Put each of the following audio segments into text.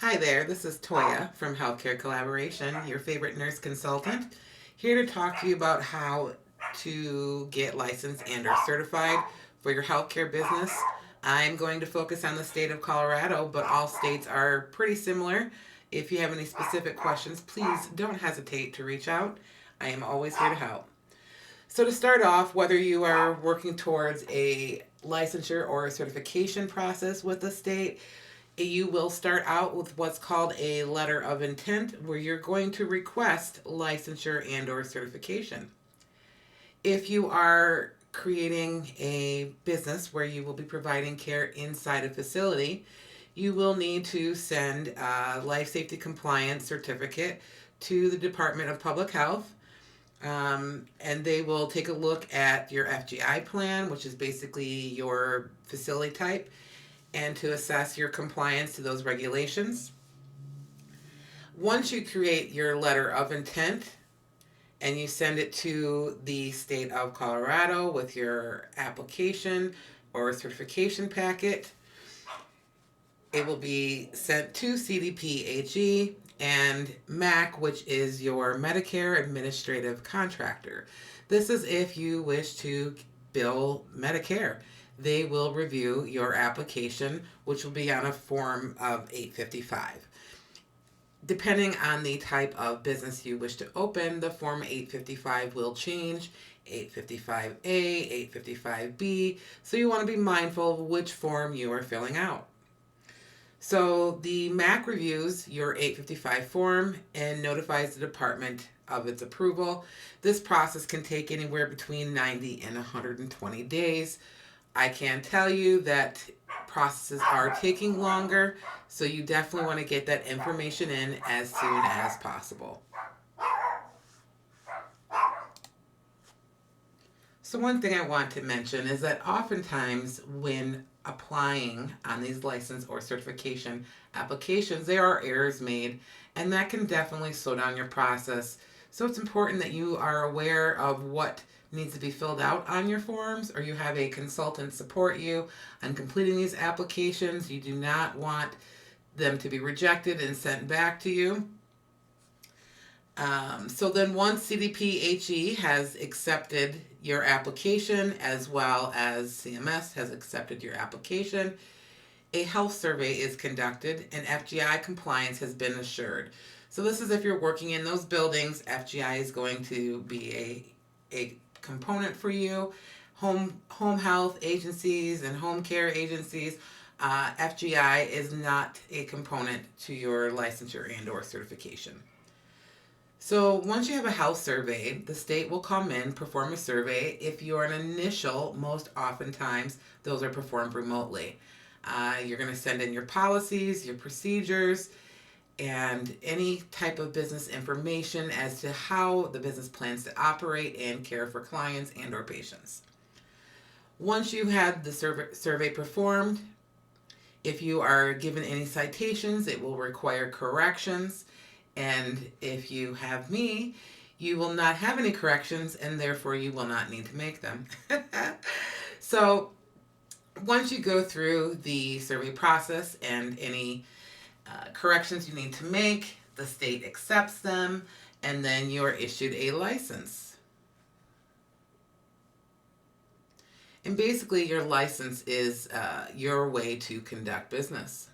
Hi there, this is Toya from Healthcare Collaboration, your favorite nurse consultant, here to talk to you about how to get licensed and or certified for your healthcare business. I'm going to focus on the state of Colorado, but all states are pretty similar. If you have any specific questions, please don't hesitate to reach out. I am always here to help. So to start off, whether you are working towards a licensure or a certification process with the state, you will start out with what's called a letter of intent where you're going to request licensure and or certification. If you are creating a business where you will be providing care inside a facility, you will need to send a life safety compliance certificate to the Department of Public Health. And they will take a look at your FGI plan, which is basically your facility type, and to assess your compliance to those regulations. Once you create your letter of intent and you send it to the state of Colorado with your application or certification packet, it will be sent to CDPHE and MAC, which is your Medicare Administrative Contractor. This is if you wish to bill Medicare. They will review your application, which will be on a form of 855. Depending on the type of business you wish to open, the form 855 will change. 855A, 855B. So you want to be mindful of which form you are filling out. So the MAC reviews your 855 form and notifies the department of its approval. This process can take anywhere between 90 and 120 days. I can tell you that processes are taking longer, so you definitely want to get that information in as soon as possible. So one thing I want to mention is that oftentimes when applying on these license or certification applications, there are errors made, and that can definitely slow down your process. So it's important that you are aware of what needs to be filled out on your forms, or you have a consultant support you on completing these applications. You do not want them to be rejected and sent back to you. So then once CDPHE has accepted your application, as well as CMS has accepted your application, a health survey is conducted and FGI compliance has been assured. So this is if you're working in those buildings, FGI is going to be a component for you. Home health agencies and home care agencies, FGI is not a component to your licensure and or certification. So once you have a health survey, the state will come in, perform a survey. If you're an initial, most oftentimes those are performed remotely. You're going to send in your policies, your procedures, and any type of business information as to how the business plans to operate and care for clients and or patients. Once you have the survey performed, if you are given any citations, it will require corrections. And if you have me, you will not have any corrections, and therefore you will not need to make them. So once you go through the survey process and any corrections you need to make, the state accepts them, and then you are issued a license. And basically, your license is your way to conduct business.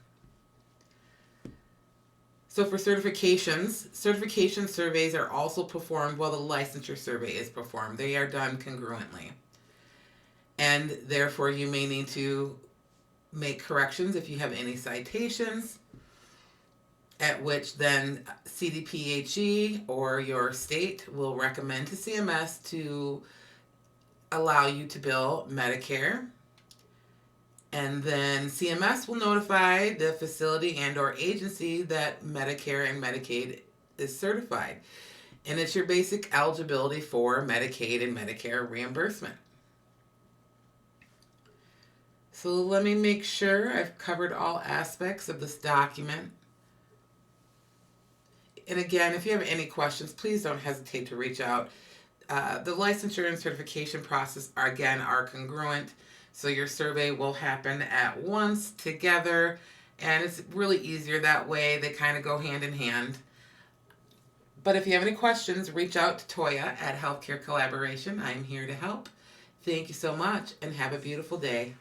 So for certifications, certification surveys are also performed while the licensure survey is performed. They are done congruently. And therefore, you may need to make corrections if you have any citations, at which then CDPHE or your state will recommend to CMS to allow you to bill Medicare. And then CMS will notify the facility and or agency that Medicare and Medicaid is certified. And it's your basic eligibility for Medicaid and Medicare reimbursement. So let me make sure I've covered all aspects of this document. And again, if you have any questions, please don't hesitate to reach out. The licensure and certification process are congruent. So your survey will happen at once together, And it's really easier that way. They kind of go hand in hand. But if you have any questions, reach out to Toya at Healthcare Collaboration. I'm here to help. Thank you so much and have a beautiful day.